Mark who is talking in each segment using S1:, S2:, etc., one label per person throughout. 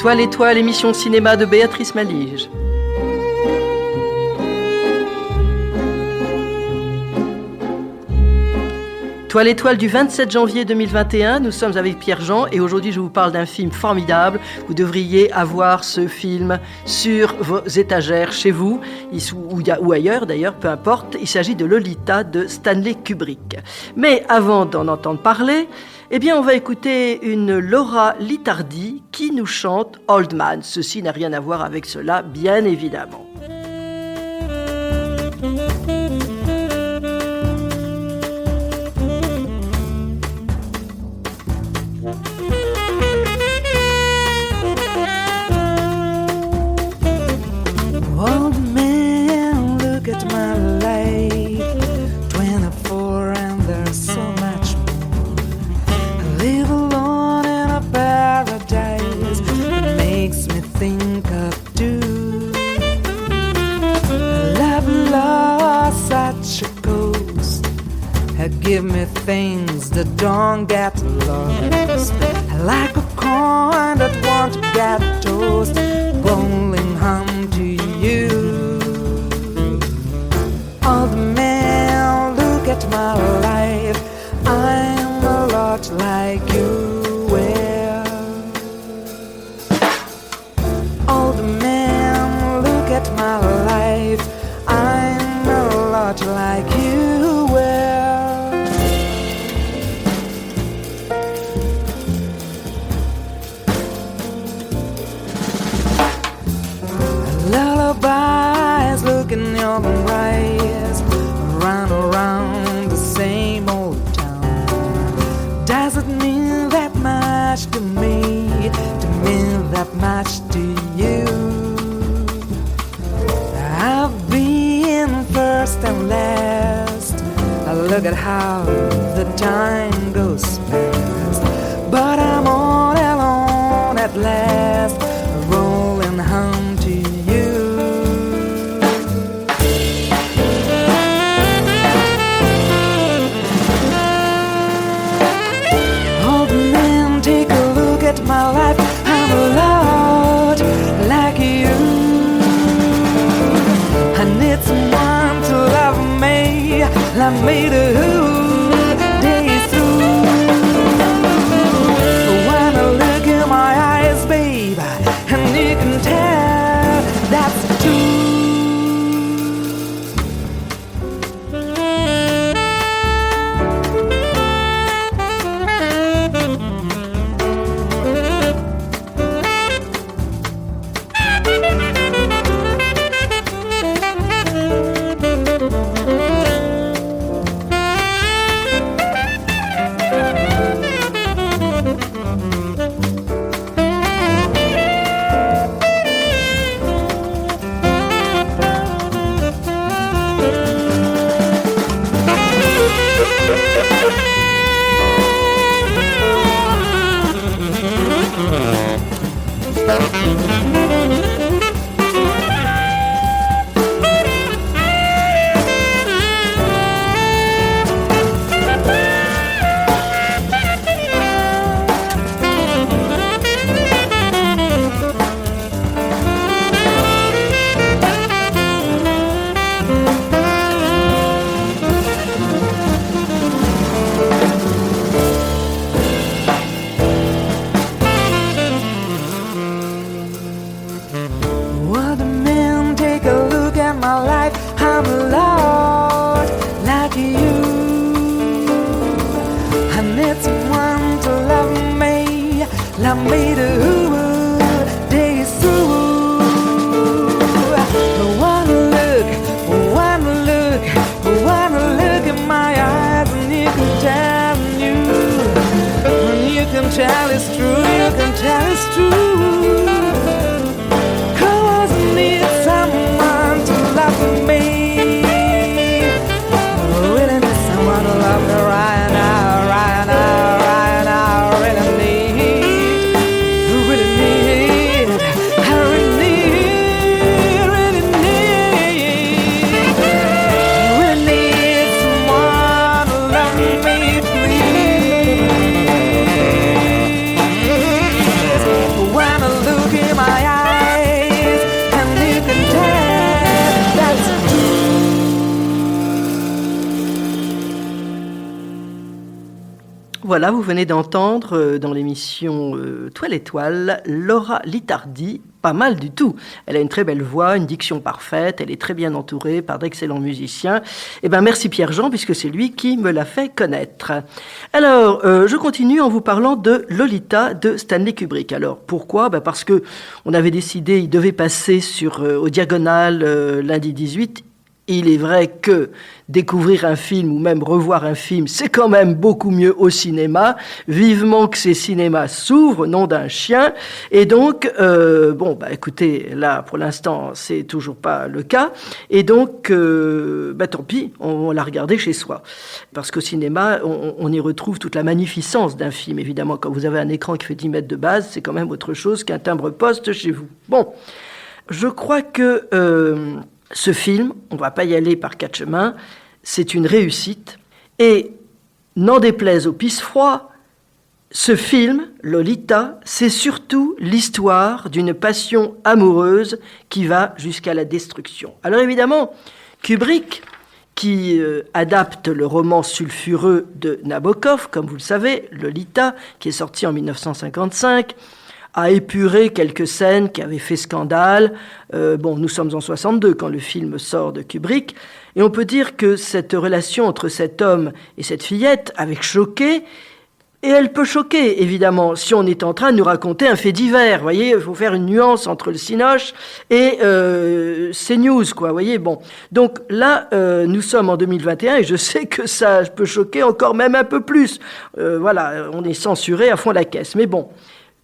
S1: Toile étoile, émission de cinéma de Béatrice Malige. Toile étoile du 27 janvier 2021, nous sommes avec Pierre-Jean et aujourd'hui je vous parle d'un film formidable. Vous devriez avoir ce film sur vos étagères chez vous ou ailleurs d'ailleurs, peu importe. Il s'agit de Lolita de Stanley Kubrick. Mais avant d'en entendre parler, eh bien on va écouter une Laura Litardi qui nous chante Old Man. Ceci n'a rien à voir avec cela, bien évidemment.
S2: Give me things that don't get lost. Like a coin that won't get tossed, rolling home to you. Old man, look at my life. I'm a lot like you were. Old man, look at my life. I'm a lot like you were. Lullabies look in your eyes, run around the same old town. Does it mean that much to me, to mean that much to you? I've been first and last. Look at how the time goes fast. But I'm all alone at last, rolling home to you. My life, I'm a lot like you. I need someone to love me to day through. When I look in my eyes, babe, and you can tell that's true.
S1: Voilà, vous venez d'entendre dans l'émission Toile Étoile, Laura Litardi, pas mal du tout. Elle a une très belle voix, une diction parfaite, elle est très bien entourée par d'excellents musiciens. Eh bien, merci Pierre-Jean, puisque c'est lui qui me l'a fait connaître. Alors, je continue en vous parlant de Lolita de Stanley Kubrick. Alors, pourquoi ? Parce que on avait décidé, il devait passer au Diagonal lundi 18. Il est vrai que découvrir un film ou même revoir un film, c'est quand même beaucoup mieux au cinéma. Vivement que ces cinémas s'ouvrent, nom d'un chien. Et donc, écoutez, là, pour l'instant, c'est toujours pas le cas. Et donc, tant pis, on l'a regardé chez soi. Parce qu'au cinéma, on y retrouve toute la magnificence d'un film. Évidemment, quand vous avez un écran qui fait 10 mètres de base, c'est quand même autre chose qu'un timbre-poste chez vous. Bon, je crois que... ce film, on ne va pas y aller par quatre chemins, c'est une réussite. Et, n'en déplaise au pisse-froid, ce film, Lolita, c'est surtout l'histoire d'une passion amoureuse qui va jusqu'à la destruction. Alors évidemment, Kubrick, qui adapte le roman sulfureux de Nabokov, comme vous le savez, Lolita, qui est sorti en 1955, a épuré quelques scènes qui avaient fait scandale. Nous sommes en 62 quand le film sort de Kubrick. Et on peut dire que cette relation entre cet homme et cette fillette avait choqué. Et elle peut choquer, évidemment, si on est en train de nous raconter un fait divers. Vous voyez, il faut faire une nuance entre le Cinoche et CNews, quoi. Vous voyez, bon. Donc là, nous sommes en 2021 et je sais que ça peut choquer encore même un peu plus. On est censuré à fond la caisse. Mais bon.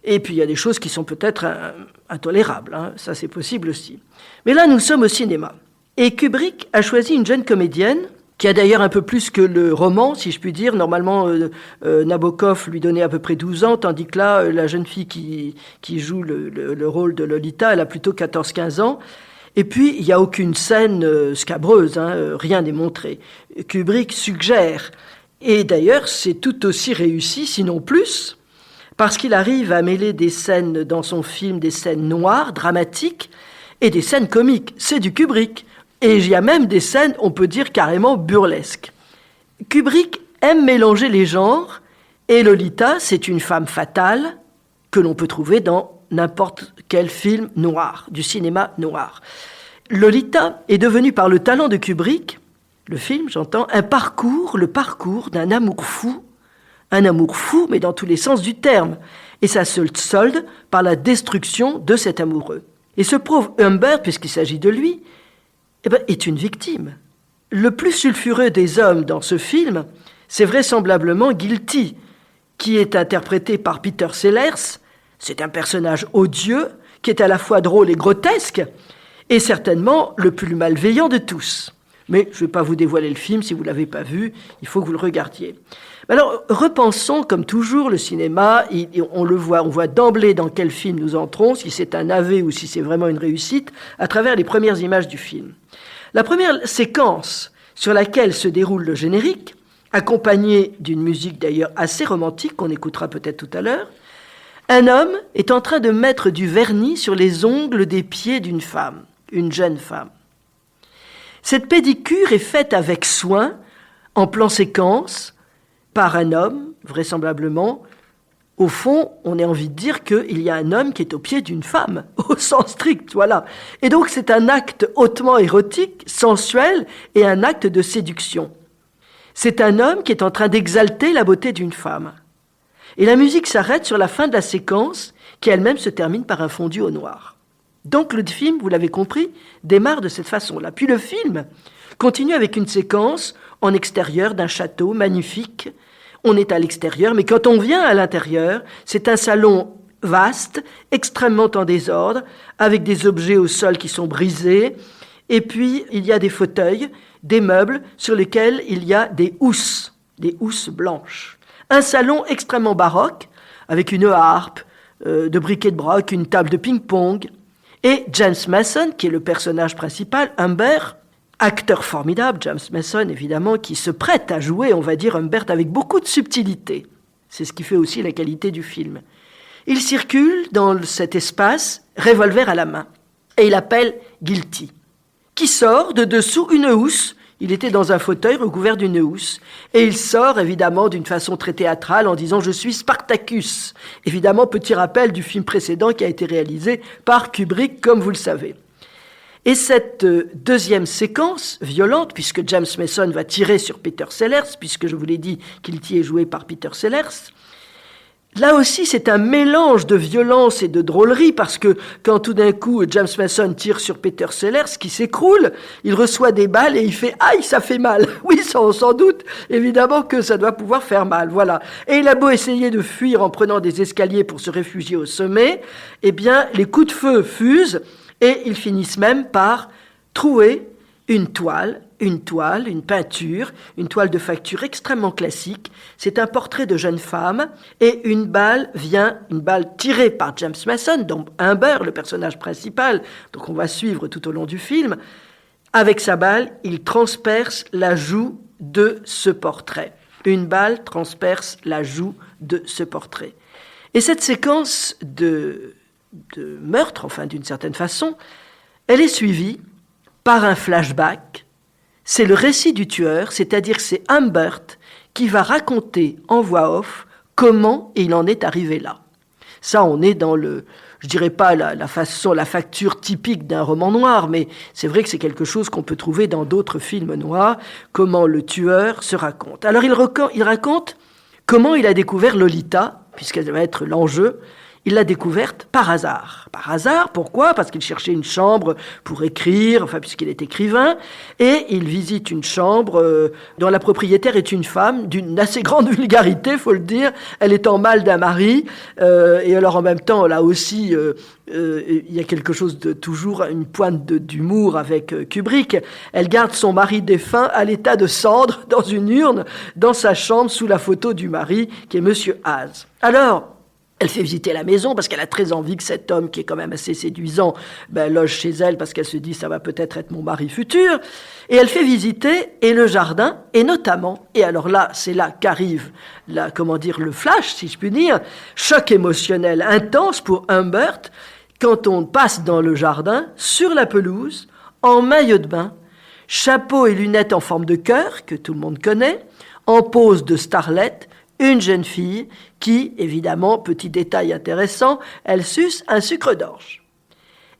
S1: Et puis, il y a des choses qui sont peut-être intolérables. Ça, c'est possible aussi. Mais là, nous sommes au cinéma. Et Kubrick a choisi une jeune comédienne, qui a d'ailleurs un peu plus que le roman, si je puis dire. Normalement, Nabokov lui donnait à peu près 12 ans, tandis que là, la jeune fille qui joue le rôle de Lolita, elle a plutôt 14-15 ans. Et puis, il n'y a aucune scène scabreuse, rien n'est montré. Kubrick suggère. Et d'ailleurs, c'est tout aussi réussi, sinon plus, parce qu'il arrive à mêler des scènes dans son film, des scènes noires, dramatiques, et des scènes comiques. C'est du Kubrick. Et il y a même des scènes, on peut dire, carrément burlesques. Kubrick aime mélanger les genres, et Lolita, c'est une femme fatale que l'on peut trouver dans n'importe quel film noir, du cinéma noir. Lolita est devenue, par le talent de Kubrick, le film, j'entends, le parcours d'un amour fou. Un amour fou, mais dans tous les sens du terme. Et ça se solde par la destruction de cet amoureux. Et ce pauvre Humbert, puisqu'il s'agit de lui, est une victime. Le plus sulfureux des hommes dans ce film, c'est vraisemblablement Guilty, qui est interprété par Peter Sellers. C'est un personnage odieux, qui est à la fois drôle et grotesque, et certainement le plus malveillant de tous. Mais je ne vais pas vous dévoiler le film, si vous ne l'avez pas vu, il faut que vous le regardiez. Alors, repensons, comme toujours, le cinéma, on voit d'emblée dans quel film nous entrons, si c'est un navet ou si c'est vraiment une réussite, à travers les premières images du film. La première séquence sur laquelle se déroule le générique, accompagnée d'une musique d'ailleurs assez romantique, qu'on écoutera peut-être tout à l'heure, un homme est en train de mettre du vernis sur les ongles des pieds d'une femme, une jeune femme. Cette pédicure est faite avec soin, en plan séquence, par un homme, vraisemblablement. Au fond, on a envie de dire qu'il y a un homme qui est au pied d'une femme, au sens strict, voilà. Et donc c'est un acte hautement érotique, sensuel, et un acte de séduction. C'est un homme qui est en train d'exalter la beauté d'une femme. Et la musique s'arrête sur la fin de la séquence, qui elle-même se termine par un fondu au noir. Donc le film, vous l'avez compris, démarre de cette façon-là. Puis le film continue avec une séquence en extérieur d'un château magnifique. On est à l'extérieur, mais quand on vient à l'intérieur, c'est un salon vaste, extrêmement en désordre, avec des objets au sol qui sont brisés. Et puis, il y a des fauteuils, des meubles sur lesquels il y a des housses blanches. Un salon extrêmement baroque, avec une harpe, de briquet de broc, une table de ping-pong. Et James Mason, qui est le personnage principal, Humbert, acteur formidable, James Mason, évidemment, qui se prête à jouer, on va dire, Humbert avec beaucoup de subtilité. C'est ce qui fait aussi la qualité du film. Il circule dans cet espace, revolver à la main, et il appelle Guilty, qui sort de dessous une housse. il était dans un fauteuil recouvert d'une housse. Et il sort, évidemment, d'une façon très théâtrale en disant « Je suis Spartacus ». Évidemment, petit rappel du film précédent qui a été réalisé par Kubrick, comme vous le savez. Et cette deuxième séquence violente, puisque James Mason va tirer sur Peter Sellers, puisque je vous l'ai dit qu'il y est joué par Peter Sellers, là aussi, c'est un mélange de violence et de drôlerie, parce que quand tout d'un coup, James Mason tire sur Peter Sellers, qui s'écroule, il reçoit des balles et il fait « Aïe, ça fait mal !» Oui, sans doute, évidemment que ça doit pouvoir faire mal, voilà. Et il a beau essayer de fuir en prenant des escaliers pour se réfugier au sommet, eh bien, les coups de feu fusent, et ils finissent même par trouver une toile, une peinture, une toile de facture extrêmement classique. C'est un portrait de jeune femme et une balle tirée par James Mason, dont Humber, le personnage principal, donc on va suivre tout au long du film. Avec sa balle, il transperce la joue de ce portrait. Une balle transperce la joue de ce portrait. Et cette séquence de meurtre, enfin d'une certaine façon, elle est suivie par un flashback. C'est le récit du tueur, c'est-à-dire c'est Humbert qui va raconter en voix off comment il en est arrivé là. Ça, on est dans je dirais pas la facture typique d'un roman noir, mais c'est vrai que c'est quelque chose qu'on peut trouver dans d'autres films noirs, comment le tueur se raconte. Alors il raconte comment il a découvert Lolita, puisqu'elle va être l'enjeu. Il l'a découverte par hasard. Par hasard, pourquoi ? Parce qu'il cherchait une chambre pour écrire, puisqu'il est écrivain, et il visite une chambre dont la propriétaire est une femme d'une assez grande vulgarité, faut le dire. Elle est en mal d'un mari, et alors en même temps, là aussi, il y a quelque chose de toujours une pointe d'humour avec Kubrick. Elle garde son mari défunt à l'état de cendre dans une urne dans sa chambre sous la photo du mari, qui est Monsieur Haas. Alors, elle fait visiter la maison parce qu'elle a très envie que cet homme, qui est quand même assez séduisant, loge chez elle parce qu'elle se dit « ça va peut-être être mon mari futur ». Et elle fait visiter et le jardin, et notamment, et alors là, c'est là qu'arrive le flash, si je puis dire, choc émotionnel intense pour Humbert, quand on passe dans le jardin, sur la pelouse, en maillot de bain, chapeau et lunettes en forme de cœur, que tout le monde connaît, en pose de starlette, une jeune fille qui, évidemment, petit détail intéressant, elle suce un sucre d'orge.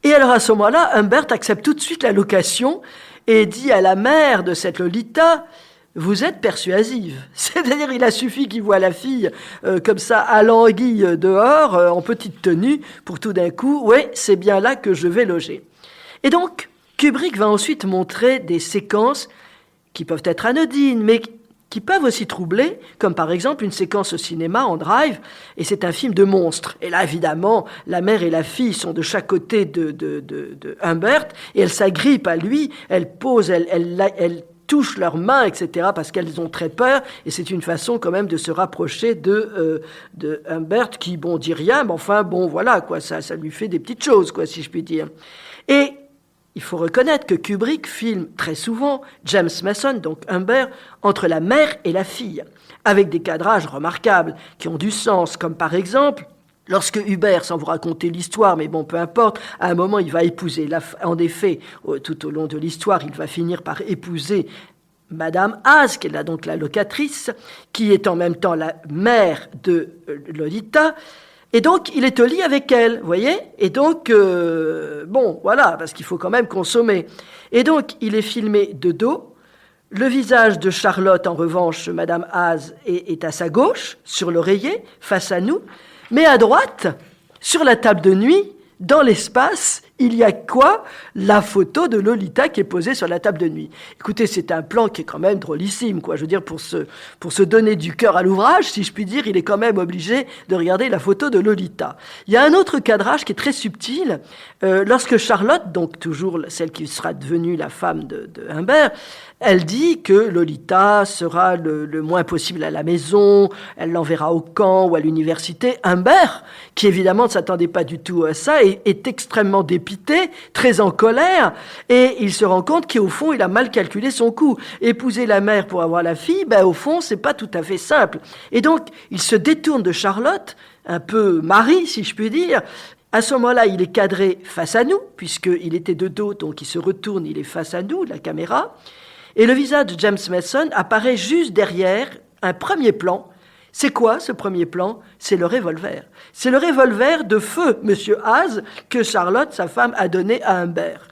S1: Et alors à ce moment-là, Humbert accepte tout de suite la location et dit à la mère de cette Lolita « Vous êtes persuasive ». C'est-à-dire il a suffi qu'il voit la fille comme ça à l'anguille dehors, en petite tenue, pour tout d'un coup « Oui, c'est bien là que je vais loger ». Et donc, Kubrick va ensuite montrer des séquences qui peuvent être anodines, mais qui peuvent aussi troubler, comme par exemple une séquence au cinéma en Drive, et c'est un film de monstres. Et là, évidemment, la mère et la fille sont de chaque côté de Humbert, et elles s'agrippent à lui, elles touchent leurs mains, etc., parce qu'elles ont très peur, et c'est une façon quand même de se rapprocher de Humbert, qui, dit rien, mais enfin, voilà, quoi, ça lui fait des petites choses, quoi, si je puis dire. Et il faut reconnaître que Kubrick filme très souvent James Mason, donc Humbert, entre la mère et la fille, avec des cadrages remarquables qui ont du sens, comme par exemple, lorsque Hubert, sans vous raconter l'histoire, mais peu importe, à un moment il va épouser, en effet, tout au long de l'histoire, il va finir par épouser Madame Haas, qui est là donc la locatrice, qui est en même temps la mère de Lolita. Et donc, il est au lit avec elle, vous voyez ? Et donc, voilà, parce qu'il faut quand même consommer. Et donc, il est filmé de dos. Le visage de Charlotte, en revanche, Madame Haas, est à sa gauche, sur l'oreiller, face à nous. Mais à droite, sur la table de nuit, dans l'espace, il y a quoi ? La photo de Lolita qui est posée sur la table de nuit. Écoutez, c'est un plan qui est quand même drôlissime, quoi. Je veux dire, pour se donner du cœur à l'ouvrage, si je puis dire, il est quand même obligé de regarder la photo de Lolita. Il y a un autre cadrage qui est très subtil. Lorsque Charlotte, donc toujours celle qui sera devenue la femme de Humbert, elle dit que Lolita sera le moins possible à la maison, elle l'enverra au camp ou à l'université. Humbert, qui évidemment ne s'attendait pas du tout à ça, est extrêmement dépité, très en colère, et il se rend compte qu'au fond, il a mal calculé son coup. Épouser la mère pour avoir la fille, au fond, c'est pas tout à fait simple. Et donc, il se détourne de Charlotte, un peu mari, si je puis dire. À ce moment-là, il est cadré face à nous, puisqu'il était de dos, donc il se retourne, il est face à nous, la caméra. Et le visage de James Mason apparaît juste derrière un premier plan. C'est quoi ce premier plan? C'est le revolver. C'est le revolver de feu Monsieur Haas que Charlotte, sa femme, a donné à Humbert.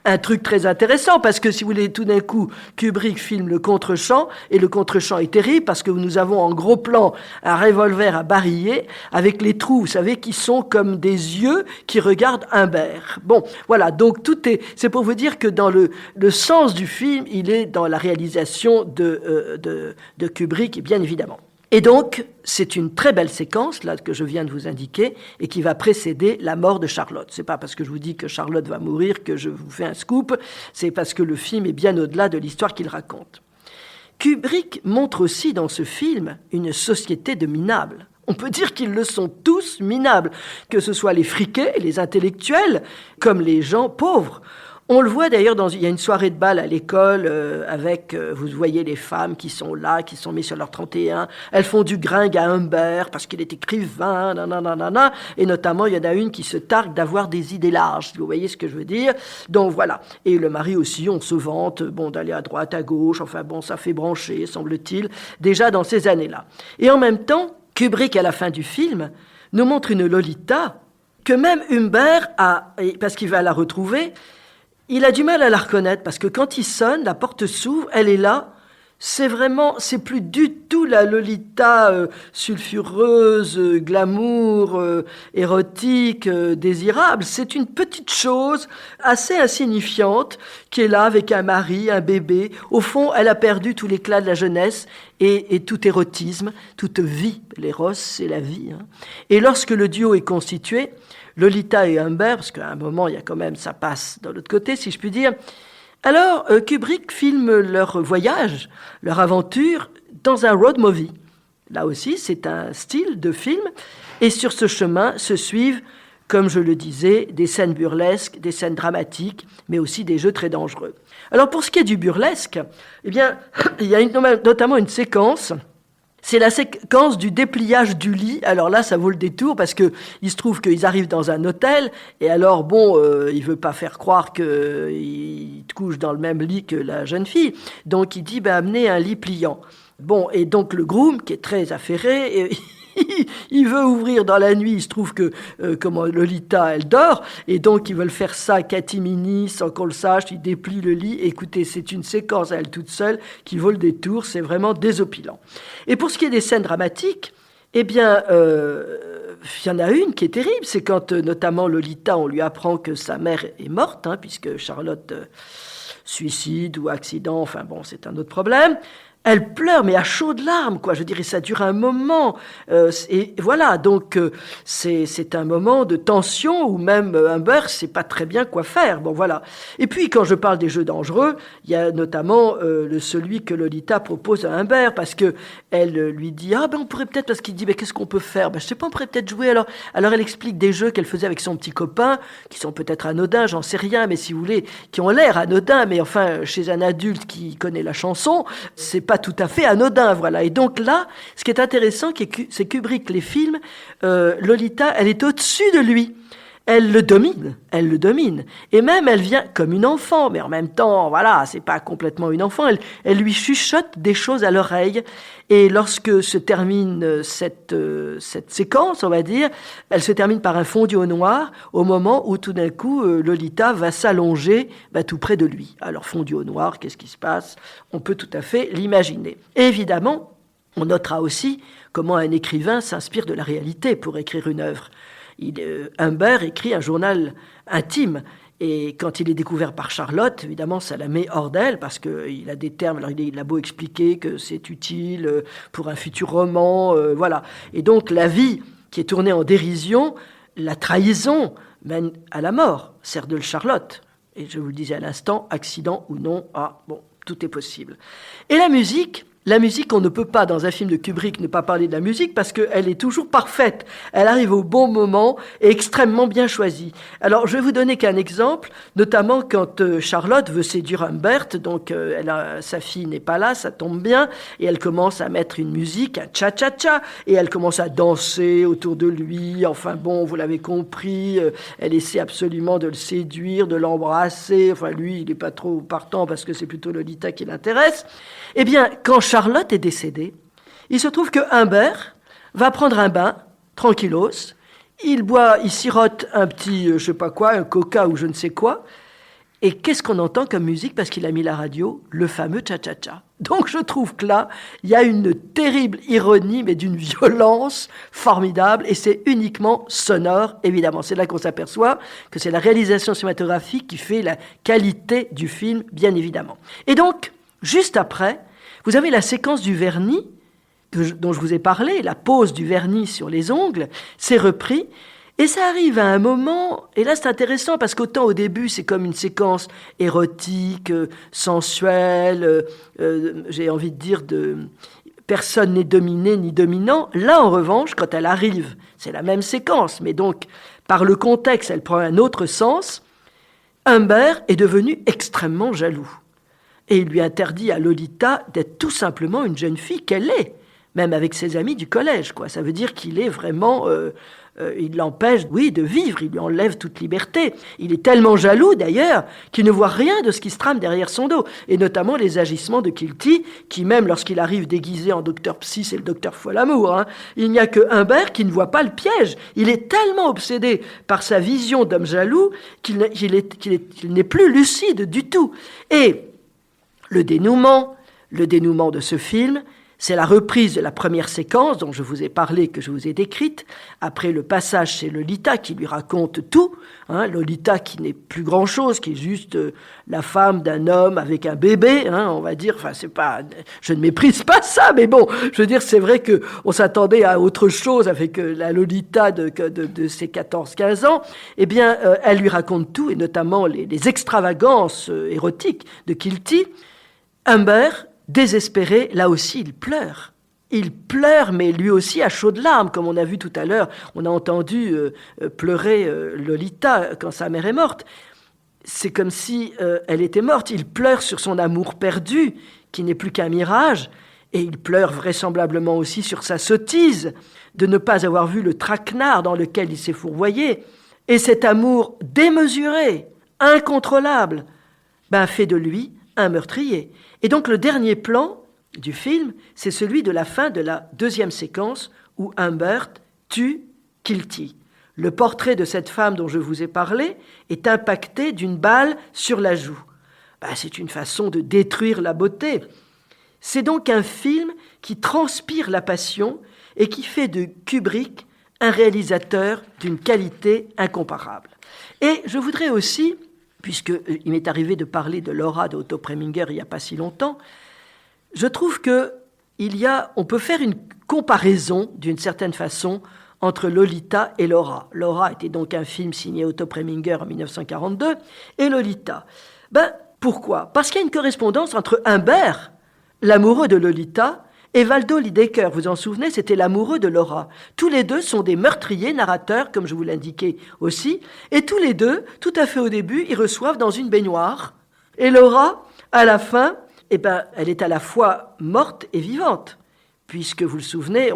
S1: Un truc très intéressant parce que si vous voulez, tout d'un coup, Kubrick filme le contre-champ et le contre-champ est terrible parce que nous avons en gros plan un revolver à barillet avec les trous, vous savez, qui sont comme des yeux qui regardent Humbert. Bon, voilà, donc c'est pour vous dire que dans le sens du film, il est dans la réalisation de Kubrick, bien évidemment. Et donc, c'est une très belle séquence, là, que je viens de vous indiquer, et qui va précéder la mort de Charlotte. C'est pas parce que je vous dis que Charlotte va mourir que je vous fais un scoop, c'est parce que le film est bien au-delà de l'histoire qu'il raconte. Kubrick montre aussi dans ce film une société de minables. On peut dire qu'ils le sont tous minables, que ce soit les friqués, les intellectuels, comme les gens pauvres. On le voit d'ailleurs, il y a une soirée de bal à l'école avec, vous voyez les femmes qui sont là, qui sont mises sur leur 31. Elles font du gringue à Humbert parce qu'il est écrivain, nanana. Et notamment, il y en a une qui se targue d'avoir des idées larges. Vous voyez ce que je veux dire? Donc voilà. Et le mari aussi, on se vante d'aller à droite, à gauche. Enfin bon, ça fait brancher, semble-t-il, déjà dans ces années-là. Et en même temps, Kubrick, à la fin du film, nous montre une Lolita que même Humbert parce qu'il va la retrouver, il a du mal à la reconnaître parce que quand il sonne, la porte s'ouvre, elle est là. C'est plus du tout la Lolita sulfureuse, glamour, érotique, désirable. C'est une petite chose assez insignifiante qui est là avec un mari, un bébé. Au fond, elle a perdu tout l'éclat de la jeunesse et tout érotisme, toute vie. L'éros, c'est la vie. Hein. Et lorsque le duo est constitué, Lolita et Humbert, parce qu'à un moment, il y a quand même, ça passe de l'autre côté, si je puis dire. Alors, Kubrick filme leur voyage, leur aventure, dans un road movie. Là aussi, c'est un style de film. Et sur ce chemin se suivent, comme je le disais, des scènes burlesques, des scènes dramatiques, mais aussi des jeux très dangereux. Alors, pour ce qui est du burlesque, eh bien, il y a notamment une séquence. C'est la séquence du dépliage du lit. Alors là, ça vaut le détour parce que il se trouve qu'ils arrivent dans un hôtel et alors il veut pas faire croire qu'il couche dans le même lit que la jeune fille. Donc il dit amenez un lit pliant. Bon, et donc le groom qui est très affairé. Il veut ouvrir dans la nuit, il se trouve que Lolita, elle dort, et donc ils veulent faire ça catimini, sans qu'on le sache, ils déplient le lit. Écoutez, c'est une séquence à elle toute seule qui vaut le détour, c'est vraiment désopilant. Et pour ce qui est des scènes dramatiques, eh bien, il y en a une qui est terrible, c'est quand notamment Lolita, on lui apprend que sa mère est morte, puisque Charlotte suicide ou accident, enfin bon, c'est un autre problème. Elle pleure, mais à chaudes larmes, quoi. Je dirais, ça dure un moment. Et voilà, donc c'est un moment de tension où même Humbert sait pas très bien quoi faire. Bon, voilà. Et puis, quand je parle des jeux dangereux, il y a notamment celui que Lolita propose à Humbert, parce que elle lui dit, on pourrait peut-être, parce qu'il dit, mais qu'est-ce qu'on peut faire? Je sais pas, on pourrait peut-être jouer. Alors elle explique des jeux qu'elle faisait avec son petit copain, qui sont peut-être anodins, j'en sais rien, mais si vous voulez, qui ont l'air anodins, mais enfin, chez un adulte qui connaît la chanson, c'est pas tout à fait anodin, voilà. Et donc là, ce qui est intéressant, c'est Kubrick, les films, Lolita, elle est au-dessus de lui. Elle le domine. Et même, elle vient comme une enfant, mais en même temps, voilà, c'est pas complètement une enfant. Elle lui chuchote des choses à l'oreille. Et lorsque se termine cette séquence, on va dire, elle se termine par un fondu au noir, au moment où tout d'un coup, Lolita va s'allonger tout près de lui. Alors, fondu au noir, qu'est-ce qui se passe? On peut tout à fait l'imaginer. Et évidemment, on notera aussi comment un écrivain s'inspire de la réalité pour écrire une œuvre. Humbert écrit un journal intime. Et quand il est découvert par Charlotte, évidemment, ça la met hors d'elle parce qu'il a des termes. Alors, il a beau expliquer que c'est utile pour un futur roman, voilà. Et donc, la vie qui est tournée en dérision, la trahison mène à la mort, sert de Charlotte. Et je vous le disais à l'instant, accident ou non, tout est possible. Et la musique, La musique, on ne peut pas, dans un film de Kubrick, ne pas parler de la musique parce qu'elle est toujours parfaite. Elle arrive au bon moment et extrêmement bien choisie. Alors, je vais vous donner qu'un exemple, notamment quand Charlotte veut séduire Humbert, donc sa fille n'est pas là, ça tombe bien, et elle commence à mettre une musique, un cha-cha-cha, et elle commence à danser autour de lui. Enfin bon, vous l'avez compris, elle essaie absolument de le séduire, de l'embrasser. Enfin, lui, il n'est pas trop partant parce que c'est plutôt Lolita qui l'intéresse. Eh bien, quand Charlotte est décédée, il se trouve que Humbert va prendre un bain, tranquillos, il sirote un petit, je sais pas quoi, un coca ou je ne sais quoi, et qu'est-ce qu'on entend comme musique parce qu'il a mis la radio? Le fameux cha-cha-cha. Donc je trouve que là, il y a une terrible ironie, mais d'une violence formidable, et c'est uniquement sonore, évidemment. C'est là qu'on s'aperçoit que c'est la réalisation cinématographique qui fait la qualité du film, bien évidemment. Et donc, juste après, vous avez la séquence du vernis, dont je vous ai parlé, la pose du vernis sur les ongles, c'est repris, et ça arrive à un moment, et là c'est intéressant, parce qu'autant au début c'est comme une séquence érotique, sensuelle, j'ai envie de dire, personne n'est dominé ni dominant. Là en revanche, quand elle arrive, c'est la même séquence, mais donc par le contexte, elle prend un autre sens. Humbert est devenu extrêmement jaloux. Et il lui interdit à Lolita d'être tout simplement une jeune fille qu'elle est, même avec ses amis du collège, quoi. Ça veut dire qu'il est vraiment... il l'empêche, oui, de vivre, il lui enlève toute liberté. Il est tellement jaloux, d'ailleurs, qu'il ne voit rien de ce qui se trame derrière son dos, et notamment les agissements de Kilty, qui, même lorsqu'il arrive déguisé en docteur Psy, c'est le docteur Folamour, hein, il n'y a que Humbert qui ne voit pas le piège. Il est tellement obsédé par sa vision d'homme jaloux qu'il n'est plus lucide du tout. Et... Le dénouement de ce film, c'est la reprise de la première séquence dont je vous ai parlé, que je vous ai décrite, après le passage chez Lolita qui lui raconte tout, hein, Lolita qui n'est plus grand-chose, qui est juste la femme d'un homme avec un bébé, hein, on va dire, enfin c'est pas, je ne méprise pas ça, mais bon, je veux dire, c'est vrai qu'on s'attendait à autre chose avec la Lolita de ses 14-15 ans, eh bien, elle lui raconte tout, et notamment les extravagances érotiques de Kilty. Humbert, désespéré, là aussi, il pleure. Il pleure, mais lui aussi à chaudes larmes, comme on a vu tout à l'heure. On a entendu pleurer Lolita quand sa mère est morte. C'est comme si elle était morte. Il pleure sur son amour perdu, qui n'est plus qu'un mirage. Et il pleure vraisemblablement aussi sur sa sottise de ne pas avoir vu le traquenard dans lequel il s'est fourvoyé. Et cet amour démesuré, incontrôlable, fait de lui un meurtrier. Et donc le dernier plan du film, c'est celui de la fin de la deuxième séquence où Humbert tue Kilty. Le portrait de cette femme dont je vous ai parlé est impacté d'une balle sur la joue. C'est une façon de détruire la beauté. C'est donc un film qui transpire la passion et qui fait de Kubrick un réalisateur d'une qualité incomparable. Et je voudrais aussi... puisqu'il m'est arrivé de parler de Laura de Otto Preminger il n'y a pas si longtemps, je trouve qu'on peut faire une comparaison, d'une certaine façon, entre Lolita et Laura. Laura était donc un film signé Otto Preminger en 1942, et Lolita. Pourquoi? Parce qu'il y a une correspondance entre Humbert, l'amoureux de Lolita, et Waldo Lydekker, vous en souvenez, c'était l'amoureux de Laura. Tous les deux sont des meurtriers, narrateurs, comme je vous l'indiquais aussi, et tous les deux, tout à fait au début, ils reçoivent dans une baignoire. Et Laura, à la fin, elle est à la fois morte et vivante, puisque, vous le souvenez,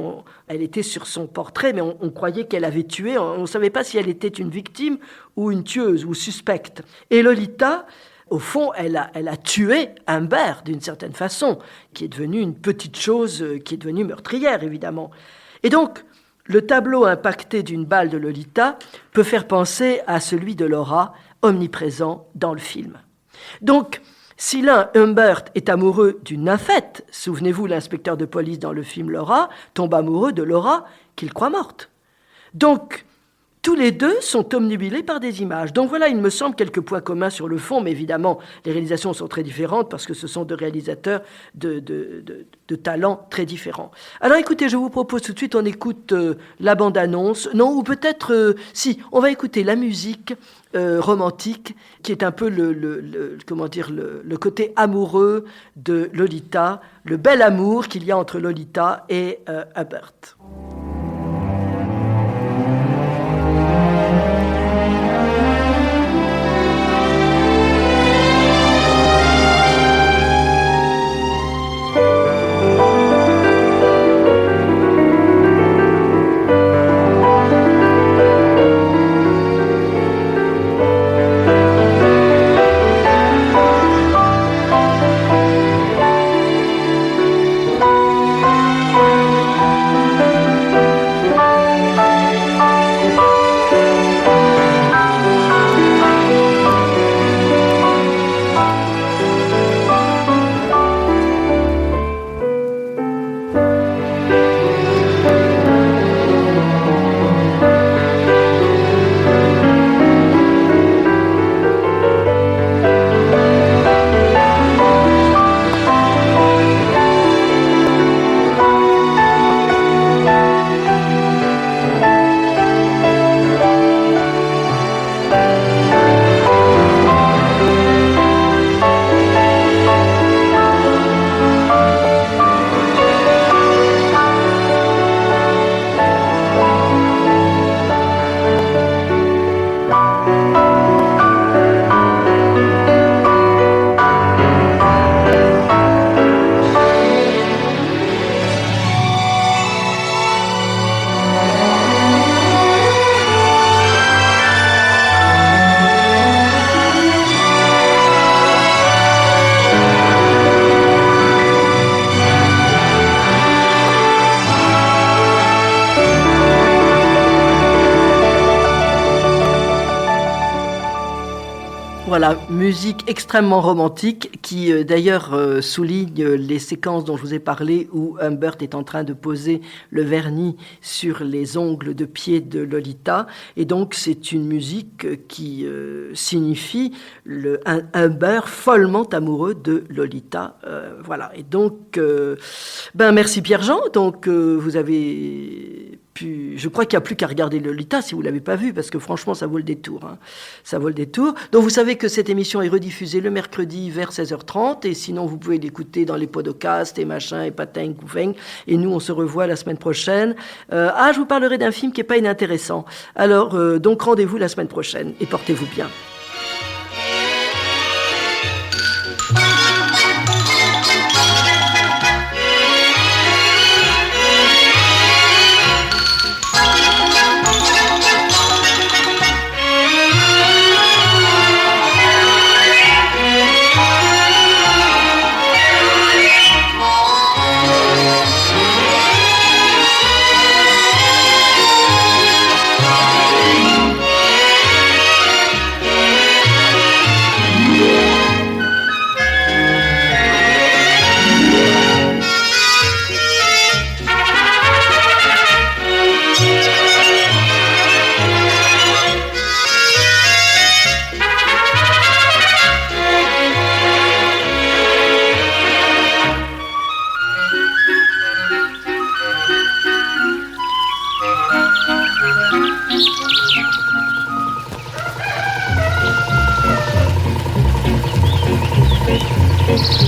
S1: elle était sur son portrait, mais on croyait qu'elle avait tué, on ne savait pas si elle était une victime ou une tueuse ou suspecte. Et Lolita... Au fond, elle a tué Humbert d'une certaine façon, qui est devenue une petite chose, qui est devenue meurtrière, évidemment. Et donc, le tableau impacté d'une balle de Lolita peut faire penser à celui de Laura, omniprésent dans le film. Donc, si l'un, Humbert, est amoureux d'une nymphette, souvenez-vous, l'inspecteur de police dans le film Laura tombe amoureux de Laura qu'il croit morte. Donc, Tous les deux sont omnubilés par des images. Donc voilà, il me semble quelques points communs sur le fond, mais évidemment, les réalisations sont très différentes parce que ce sont deux réalisateurs de talents très différents. Alors écoutez, je vous propose tout de suite, on écoute la bande-annonce. Non, ou peut-être, si, on va écouter la musique romantique, qui est un peu le côté amoureux de Lolita, le bel amour qu'il y a entre Lolita et Humbert. Voilà, musique extrêmement romantique qui d'ailleurs souligne les séquences dont je vous ai parlé où Humbert est en train de poser le vernis sur les ongles de pied de Lolita. Et donc c'est une musique qui signifie un Humbert follement amoureux de Lolita. Voilà, et donc merci Pierre-Jean. Donc vous avez... Puis, je crois qu'il n'y a plus qu'à regarder Lolita si vous ne l'avez pas vu, parce que franchement, ça vaut le détour. Hein. Ça vaut le détour. Donc, vous savez que cette émission est rediffusée le mercredi vers 16h30, et sinon, vous pouvez l'écouter dans les podcasts et machin, et patin, gouveng. Et nous, on se revoit la semaine prochaine. Je vous parlerai d'un film qui n'est pas inintéressant. Alors, donc, rendez-vous la semaine prochaine, et portez-vous bien.
S2: Thank you.